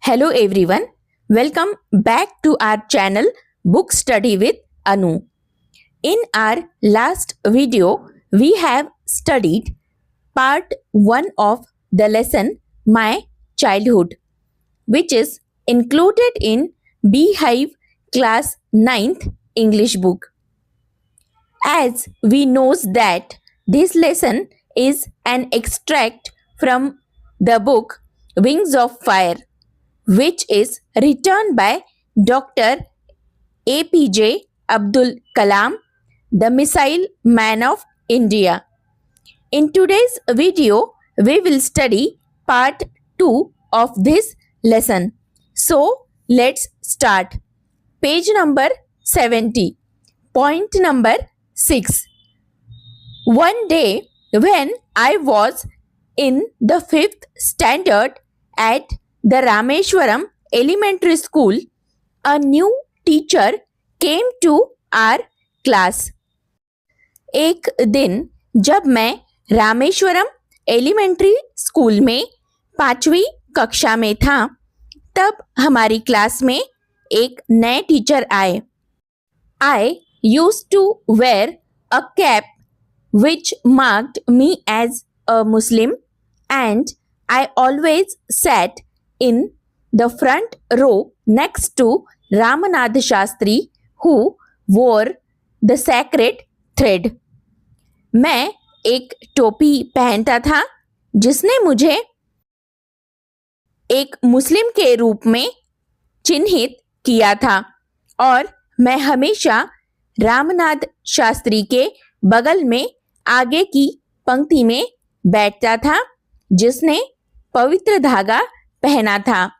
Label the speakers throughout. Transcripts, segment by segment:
Speaker 1: Hello everyone, welcome back to our channel Book Study with Anu. In our last video, we have studied part 1 of the lesson My Childhood, which is included in Beehive class 9th English book. As we knows that this lesson is an extract from the book Wings of Fire, which is written by Dr. APJ Abdul Kalam, the Missile Man of India. In today's video, we will study part 2 of this lesson. So, let's start. Page number 70. Point number 6. One day, when I was in the 5th standard at the Rameshwaram Elementary School, a new teacher came to our class. एक दिन जब मैं Rameswaram elementary school में 5वीं कक्षा में था, तब हमारी क्लास में एक नए टीचर आए. I used to wear a cap which marked me as a Muslim, and I always sat in the front row next to Ramanatha Shastri, who wore the sacred thread. मैं एक टोपी पहनता था जिसने मुझे एक मुस्लिम के रूप में चिन्हित किया था, और मैं हमेशा रामनाथ शास्त्री के बगल में आगे की पंक्ति में बैठता था जिसने पवित्र धागा पहना था.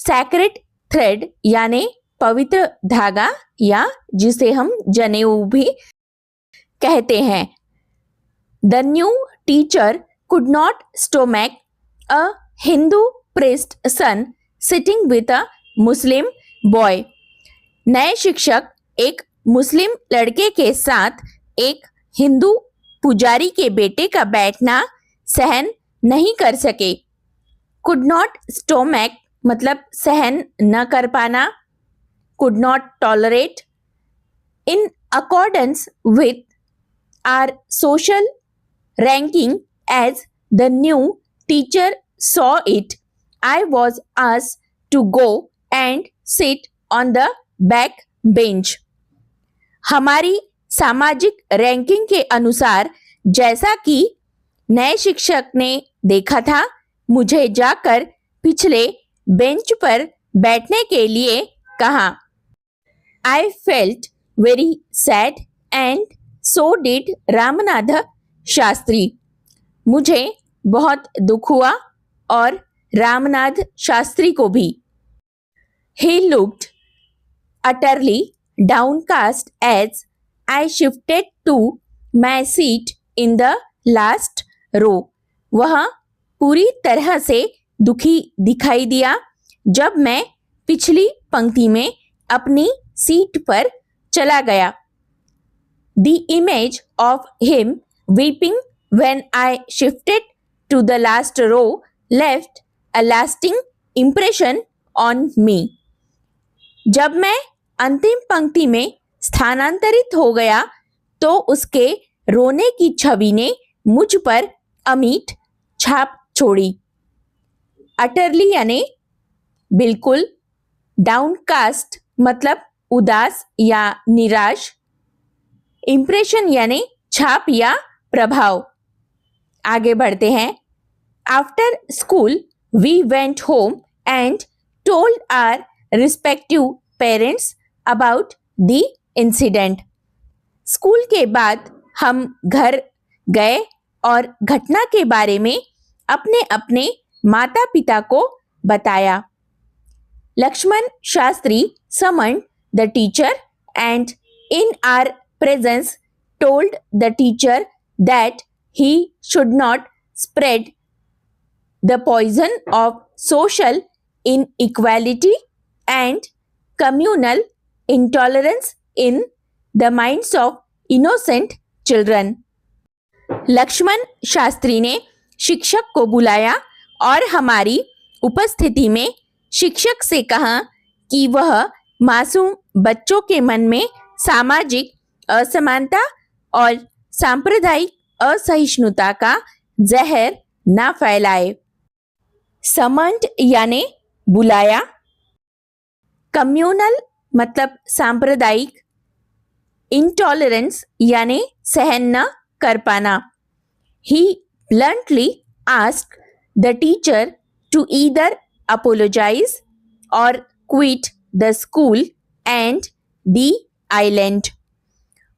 Speaker 1: सैक्रेड थ्रेड यानी पवित्र धागा, या जिसे हम जनेऊ भी कहते हैं. The new teacher could not stomach a Hindu priest son sitting with a Muslim boy. नए शिक्षक एक मुस्लिम लड़के के साथ एक हिंदू पुजारी के बेटे का बैठना सहन नहीं कर सके. कुड नॉट स्टोमैक मतलब सहन न कर पाना. Could not tolerate. In accordance with our social ranking as the new teacher saw it, I was asked to go and sit on the back bench. हमारी सामाजिक रैंकिंग के अनुसार जैसा कि नए शिक्षक ने देखा था, मुझे जाकर पिछले बेंच पर बैठने के लिए कहा. I felt very sad and so did Ramnath Shastri. मुझे बहुत दुख हुआ और रामनाथ शास्त्री को भी. He looked utterly downcast as I shifted to my seat in the last row. वह पूरी तरह से दुखी दिखाई दिया जब मैं पिछली पंक्ति में अपनी सीट पर चला गया. The image of him weeping when I shifted to the last row left a lasting impression on me. जब मैं अंतिम पंक्ति में स्थानांतरित हो गया तो उसके रोने की छवि ने मुझ पर अमिट छाप छोड़ी. अटरली यानी बिल्कुल. डाउनकास्ट मतलब उदास या निराश. इंप्रेशन यानी छाप या प्रभाव. आगे बढ़ते हैं. After school we went home and told our respective parents about the incident. School के बाद हम घर गए और घटना के बारे में अपने अपने माता पिता को बताया. Lakshman Shastri summoned the teacher and in our presence told the teacher that he should not spread the poison of social inequality and communal intolerance in the minds of innocent children. Lakshman Shastri ने शिक्षक को बुलाया और हमारी उपस्थिति में शिक्षक से कहा कि वह मासूम बच्चों के मन में सामाजिक असमानता और सांप्रदायिक असहिष्णुता का जहर न फैलाए। समंड यानी बुलाया, कम्युनल मतलब सांप्रदायिक, इंटॉलरेंस यानी सहन न कर पाना। He bluntly asked the teacher to either apologize or quit the school and the island.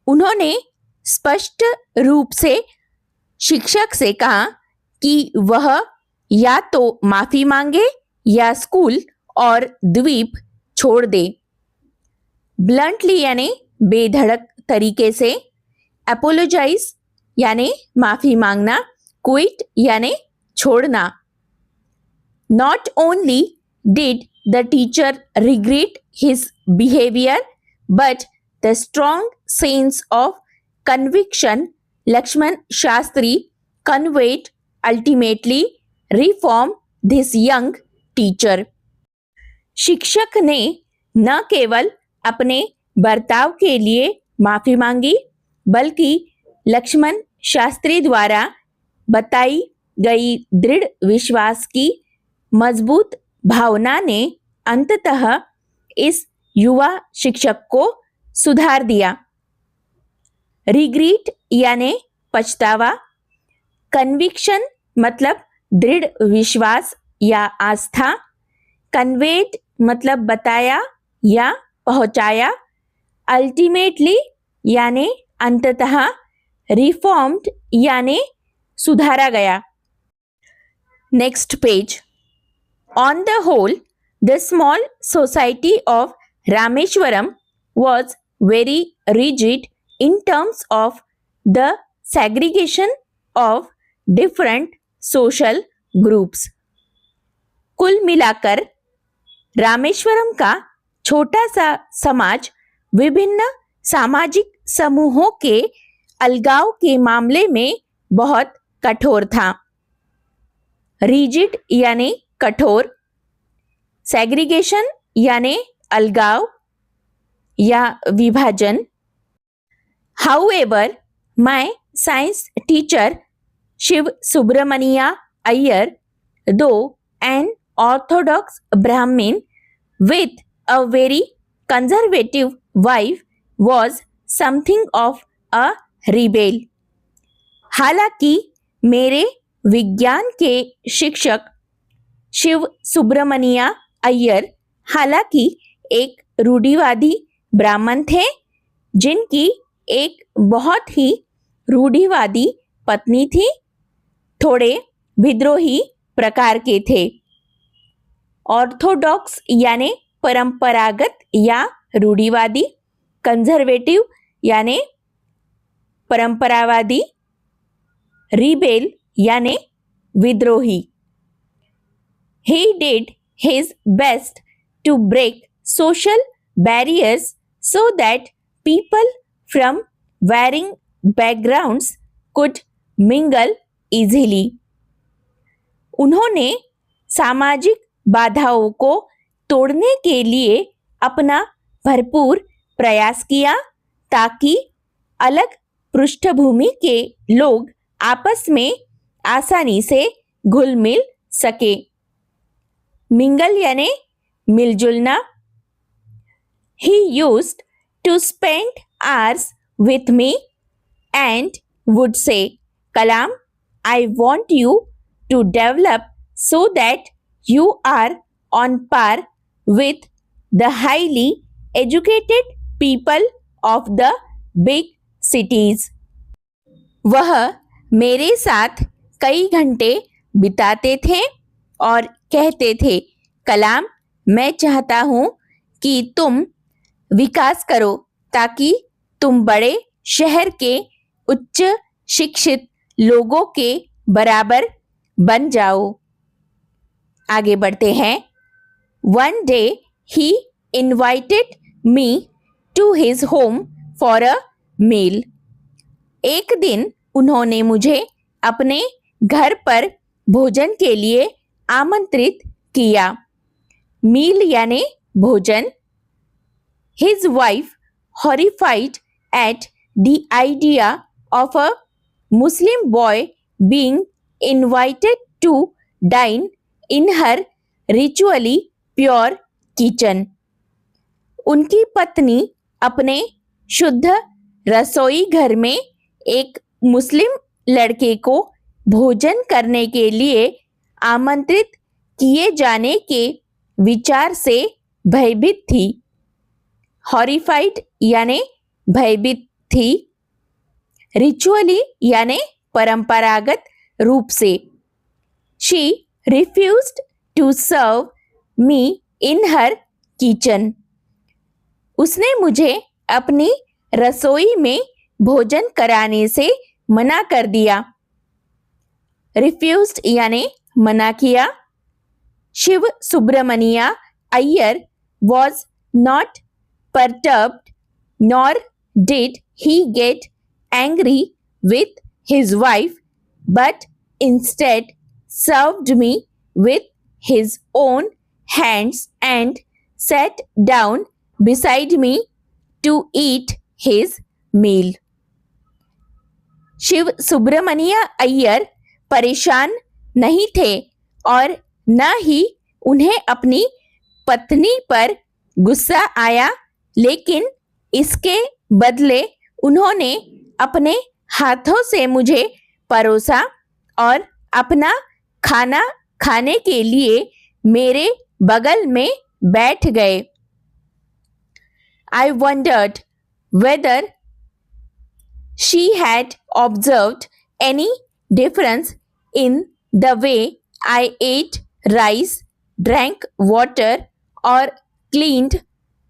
Speaker 1: उन्होंने स्पष्ट रूप से शिक्षक से कहा कि वह या तो माफी मांगे या स्कूल और द्वीप छोड़ दे। ब्लंटली यानी बेधड़क तरीके से, अपोलोजाइज यानी माफी मांगना, क्विट यानी छोड़ना। Not only did the teacher regret his behavior, but the strong sense of conviction Lakshman Shastri conveyed ultimately reformed this young teacher. शिक्षक ने न केवल अपने बर्ताव के लिए माफी मांगी, बल्कि लक्ष्मण शास्त्री द्वारा बताई गई दृढ़ विश्वास की मजबूत भावना ने अंततः इस युवा शिक्षक को सुधार दिया। रिग्रेट यानी पछतावा, कन्विक्शन मतलब दृढ़ विश्वास या आस्था, कन्वेड मतलब बताया या पहुंचाया, अल्टीमेटली यानी अंततः, रिफॉर्म्ड यानी सुधारा गया। Next page. On the whole the small society of Rameswaram was very rigid in terms of the segregation of different social groups. कुल मिलाकर रामेश्वरम का छोटा सा समाज विभिन्न सामाजिक समूहों के अलगाव के मामले में बहुत कठोर था। रिजिड यानी कठोर, सेग्रीगेशन यानी अलगाव या विभाजन। However, my science teacher Shiv Subramania Iyer, though an orthodox Brahmin with a very conservative wife, was something of a rebel. हालांकि मेरे विज्ञान के शिक्षक शिव सुब्रमनिया अय्यर हालांकि एक रूढ़िवादी ब्राह्मण थे, जिनकी एक बहुत ही रूढ़िवादी पत्नी थी, थोड़े विद्रोही प्रकार के थे। ऑर्थोडॉक्स यानी परंपरागत या रूढ़िवादी, कंजर्वेटिव यानी परंपरावादी, रिबेल यानी विद्रोही। He did his best to break social barriers so that people from varying backgrounds could mingle easily. उन्होंने सामाजिक बाधाओं को तोड़ने के लिए अपना भरपूर प्रयास किया ताकि अलग पृष्ठभूमि के लोग आपस में आसानी से घुल मिल सके। मिंगल यानी मिलजुलना। He used to spend hours with me and would say, Kalam, I want you to develop so that you are on par with the highly educated people of the big cities. वह मेरे साथ कई घंटे बिताते थे और कहते थे, कलाम, मैं चाहता हूं कि तुम विकास करो ताकि तुम बड़े शहर के उच्च शिक्षित लोगों के बराबर बन जाओ। आगे बढ़ते हैं। One day he invited me to his home for a meal. एक दिन उन्होंने मुझे अपने घर पर भोजन के लिए आमंत्रित किया। मील यानी भोजन। His wife, horrified at the idea of a Muslim boy being invited to dine in her ritually pure kitchen. उनकी पत्नी अपने शुद्ध रसोई घर में एक मुस्लिम लड़के को भोजन करने के लिए आमंत्रित किए जाने के विचार से भयभीत थी। हॉरिफाइड यानी भयभीत थी। रिचुअली यानी परंपरागत रूप से। She refused to serve me in her kitchen. उसने मुझे अपनी रसोई में भोजन कराने से मना कर दिया। रिफ्यूज्ड यानी मना किया। Shiv Subramanya Iyer was not perturbed, nor did he get angry with his wife, but instead served me with his own hands and sat down beside me to eat his meal. Shiv Subramanya Iyer परेशान नहीं थे और न ही उन्हें अपनी पत्नी पर गुस्सा आया, लेकिन इसके बदले उन्होंने अपने हाथों से मुझे परोसा और अपना खाना खाने के लिए मेरे बगल में बैठ गए। I wondered whether she had observed any difference in the way I ate rice, drank water, or cleaned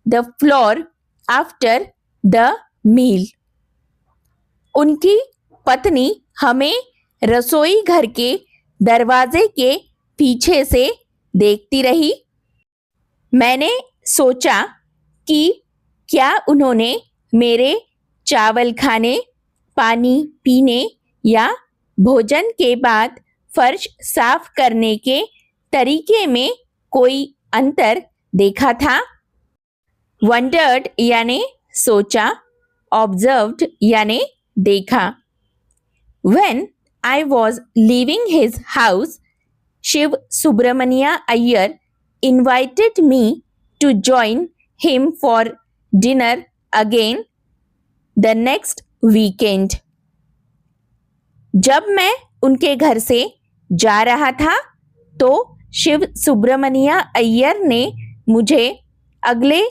Speaker 1: the floor after the meal. उनकी पत्नी हमें रसोई घर के दरवाजे के पीछे से देखती रही। मैंने सोचा कि क्या उन्होंने मेरे चावल खाने, पानी पीने या भोजन के बाद फर्श साफ करने के तरीके में कोई अंतर देखा था। वंडर्ड यानी सोचा, ऑब्जर्व्ड यानी देखा। When I was leaving his house, Shiv Subramania Iyer invited me to join him for dinner again the next weekend. जब मैं उनके घर से जा रहा था तो शिव सुब्रमण्या अय्यर ने मुझे अगले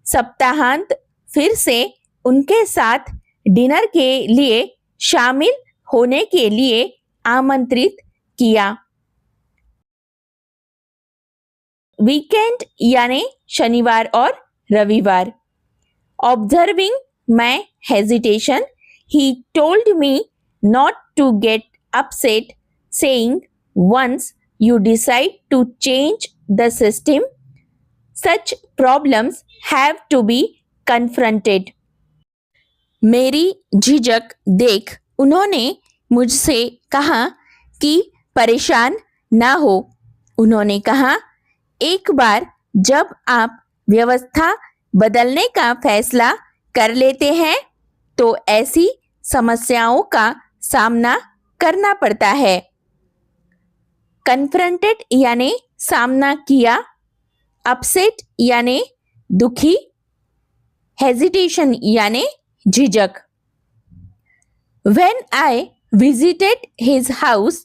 Speaker 1: सप्ताहांत फिर से उनके साथ डिनर के लिए शामिल होने के लिए आमंत्रित किया। वीकेंड यानी शनिवार और रविवार। Observing my hesitation, he told me not to get upset, saying once you decide to change the system, such problems have to be confronted. मेरी झिझक देख उन्होंने मुझसे कहा कि परेशान ना हो। उन्होंने कहा, एक बार जब आप व्यवस्था बदलने का फैसला कर लेते हैं तो ऐसी समस्याओं का सामना करना पड़ता है। कन्फ्रंटेड यानी सामना किया। अपसेट यानी दुखी। हेजिटेशन यानी झिझक। When I visited his house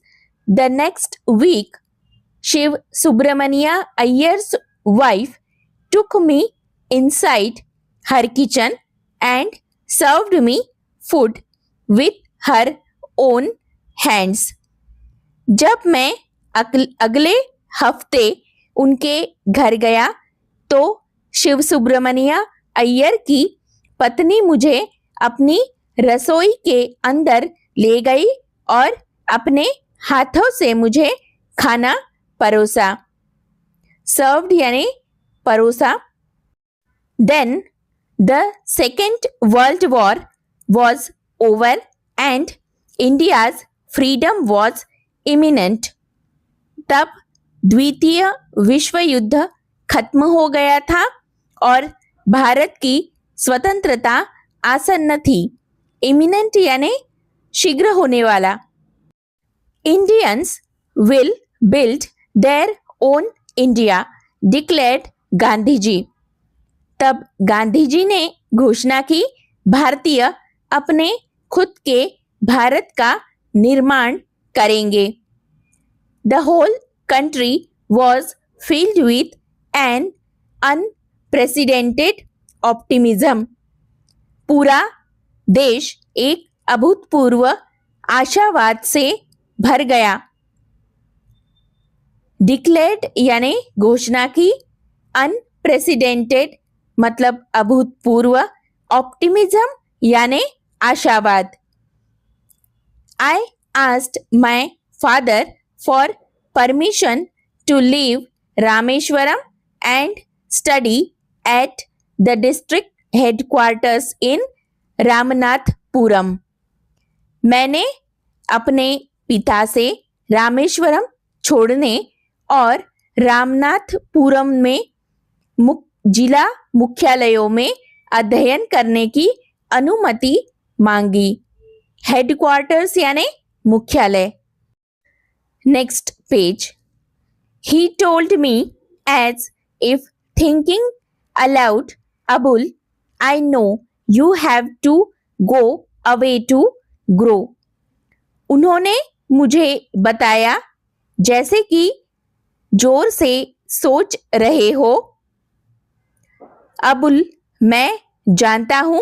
Speaker 1: the next week, Shiv Subramania Iyer's wife took me inside her kitchen and served me food with her own hands. जब मैं अगले हफ्ते उनके घर गया तो शिव सुब्रमण्या अय्यर की पत्नी मुझे अपनी रसोई के अंदर ले गई और अपने हाथों से मुझे खाना परोसा। सर्व्ड यानी परोसा। Then the Second World War was over and India's freedom was imminent. तब द्वितीय विश्व युद्ध खत्म हो गया था और भारत की स्वतंत्रता आसन्न थी। इमिनेंट यानी शीघ्र होने वाला। Indians will build their own India declared Gandhi ji. तब गांधी जी ने घोषणा की भारतीय अपने खुद के भारत का निर्माण करेंगे। The whole country was filled with an unprecedented optimism. पूरा देश एक अभूतपूर्व आशावाद से भर गया। डिक्लेयर्ड यानी घोषणा की, अनप्रेसिडेंटेड मतलब अभूतपूर्व, ऑप्टिमिज्म यानी आशावाद। I asked my father for permission to leave Rameswaram and study at the district headquarters in Ramanathapuram. मैंने अपने पिता से रामेश्वरम छोड़ने और रामनाथपुरम में जिला मुख्यालयों में अध्ययन करने की अनुमति मांगी। हेडक्वार्टर्स यानी मुख्यालय। Next page. He told me as if thinking aloud, Abul, I know you have to go away to grow. उन्होंने मुझे बताया जैसे कि जोर से सोच रहे हो। अबुल, मैं जानता हूं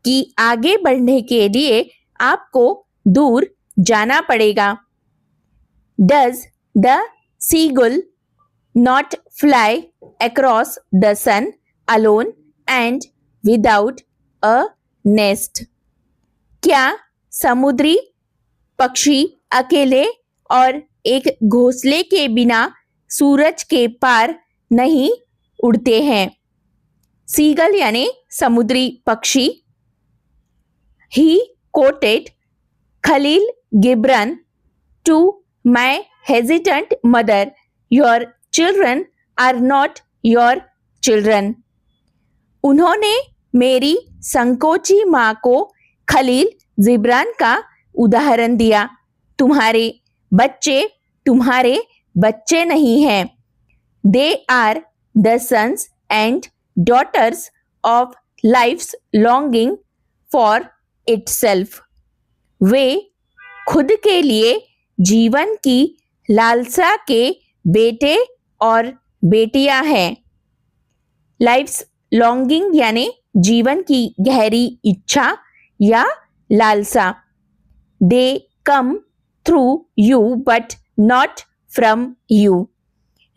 Speaker 1: कि आगे बढ़ने के लिए आपको दूर जाना पड़ेगा। Does the seagull not fly across the sun alone and without a nest? क्या समुद्री पक्षी अकेले और एक घोंसले के बिना सूरज के पार नहीं उड़ते हैं? सीगल यानी समुद्री पक्षी। He quoted Khalil Gibran to my hesitant mother, your children are not your children. उन्होंने मेरी संकोची माँ को खलील जिब्रान का उदाहरण दिया। तुम्हारे बच्चे नहीं हैं। They are the sons and daughters of life's longing for itself. वे खुद के लिए जीवन की लालसा के बेटे और बेटियां हैं। लाइफ्स लॉन्गिंग यानी जीवन की गहरी इच्छा या लालसा। They come through you but not from you.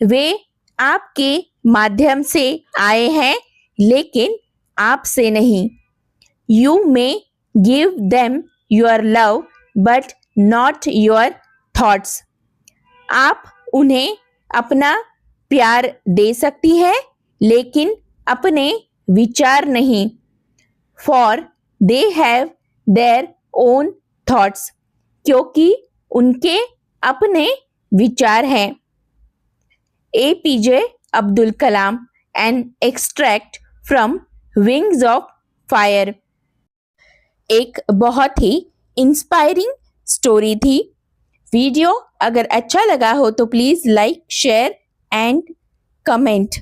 Speaker 1: वे आपके माध्यम से आए हैं लेकिन आपसे नहीं। You may give them your love but not your thoughts. आप उन्हें अपना प्यार दे सकती है लेकिन अपने विचार नहीं। For they have their own thoughts, क्योंकि उनके अपने विचार हैं। APJ Abdul Kalam, an extract from wings of fire. एक बहुत ही इंस्पायरिंग स्टोरी थी। वीडियो अगर अच्छा लगा हो तो please like, share and comment.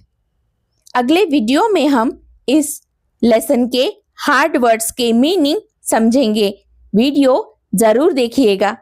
Speaker 1: अगले वीडियो में हम इस लेसन के हार्ड वर्ड्स के मीनिंग समझेंगे। वीडियो ज़रूर देखिएगा।